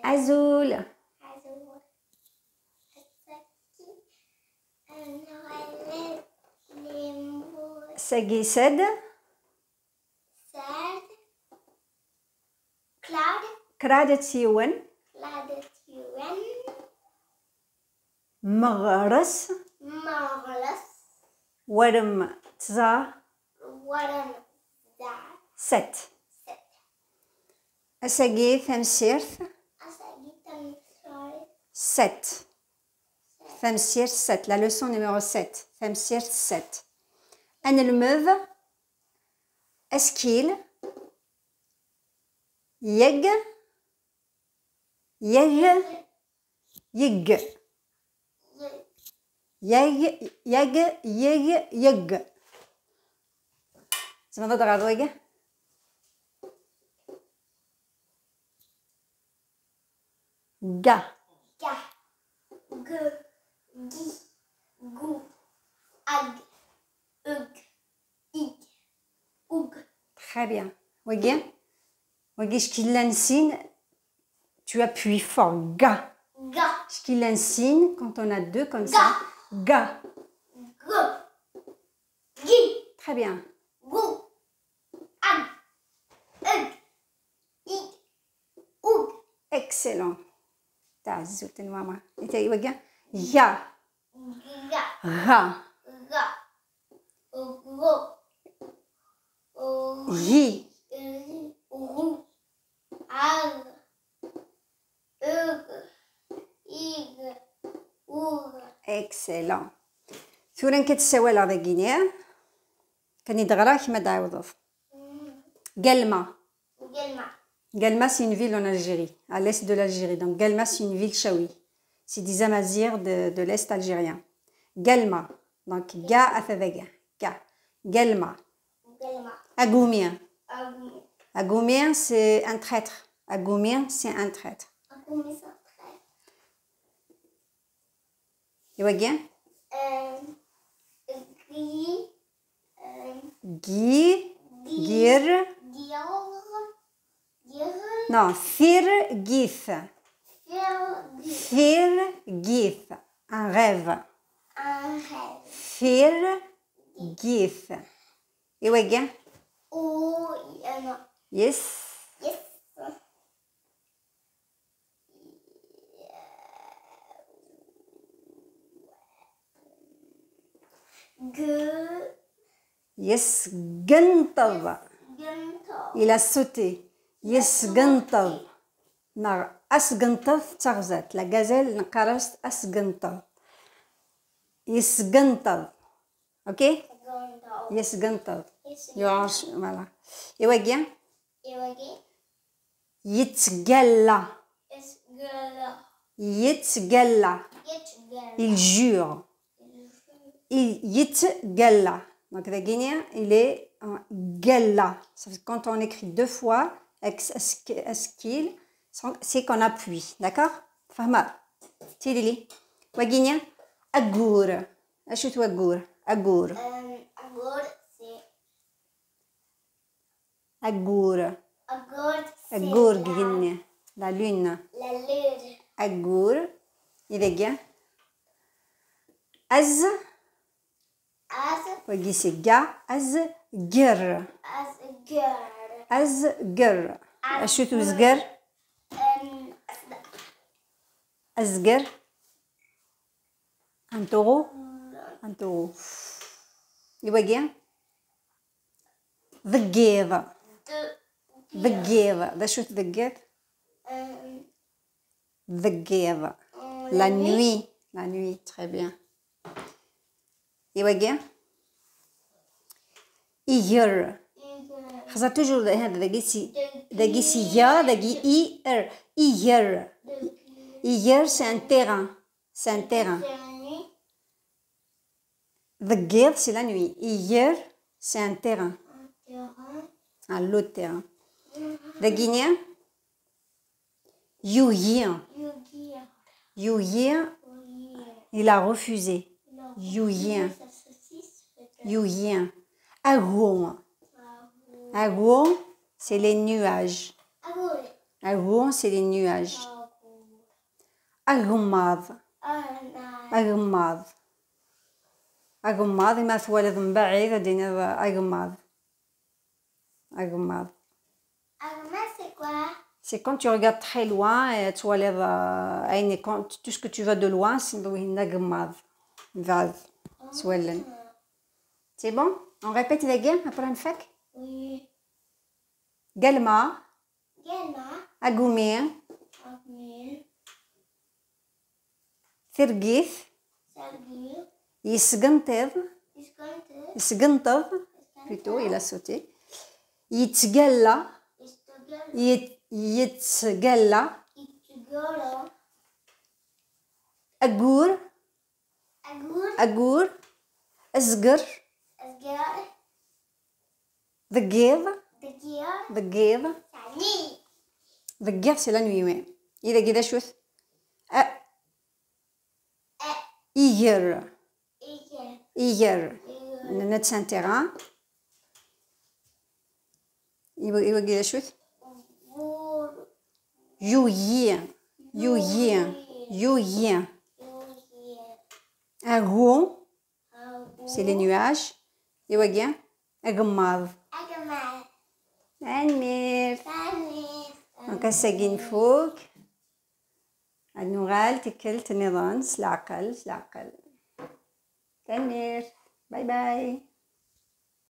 Azul. Sagi Sed. Kradetiwen. Magras. Warm Tza. Set. Asagi Thamsirth. Set. Thamsirth 7. La leçon numéro 7. Thamsirth 7. Anelmeuve. Eskil. Yeg. Yeg. Yeg. Yeg. Yeg. Yeg. Yeg. زمان ضغط على Ga. G. Gi. Gu. Ag. Ug. Ig. Oug. Très bien. Wagi. Wagi, Shkilansine, tu appuies fort. Ga. Ga. Shkilansine, quand on a deux comme ça. Ga. G. Gi. Très bien. Gu. Ag. Ug. Ig. Oug. Excellent. تعزوت الماما. انت وقع يا غا هي excellent. ثورا كتساوي لا غينيا كان يدغرا كيما تعاوض. Guelma. Guelma, c'est une ville en Algérie, à l'est de l'Algérie. Donc, Guelma, c'est une ville chaoui. C'est des Amazirs de l'est algérien. Guelma. Donc, Ga Afavega. Ga. Guelma. Agoumien. Agoumien, c'est un traître. Agoumien, c'est un traître. Et Wagien? Guy. Gir. Non, Firgith. Firgith. Un rêve. Firgith. Et Wagien? Yes. Yes, Gantov. Il a sauté. Yes, Gantov. Nar Asgantov Tarzat. La gazelle n'karast Asgantov. Yes, Gantov. Ok? Yes, Gantov. Voilà. Et Wagien? Yitgalla. Yitgalla. Il jure. Yitgalla. Donc, le guinéen, il est en galla. Quand on écrit deux fois, eskil, c'est qu'on appuie. D'accord? Fahma. Tilili. Guinéen, agour. Achout agour. Agour. Agour, c'est. Agour. Agour, guinéen. La lune. La lune. Agour. Il est bien. Az. Wagi c'est ga. Azger. Azger. Achout uzger. Azger. Un taureau. Un taureau. Il va bien. ضقيض. ضقيض. شو تضقيض؟ ضقيض. La nuit. La nuit. Très bien. Il va bien. إير. خاصة toujours هذا دقي سي يا دقي إير. إير. إير c'est un terrain. C'est un terrain. ضقيض c'est la nuit. إير c'est un terrain. Un lot de terrain. Le guinéen. Youyien. Youyien. Il a refusé. Youyien. Youyien. Agouon. Agouon, c'est les nuages. Agour, c'est les nuages. أغماض أغماض أغماض إما ثوالد من بعيد دينا أغماض أغماض. c'est quoi? C'est quand tu regardes très loin et tu enlèves tout ce que tu vois de loin, c'est أغماض vase. C'est bon? On répète les games après une fac? Oui. قلمة أقومي ثرقيث يسقنطض plutôt il a sauté يتقلى يتقلى أقور أزقر ضقيض ضقيض ضقيض c'est la nuit ouais. إذا كذا شوف إيجر أننا c'est un terrain إذا كذا شوف يويين أغو c'est les nuages إذا كذا أغماض تنمير وكساقين فوق النغال تكل تنظن سلعقل تنمير باي باي.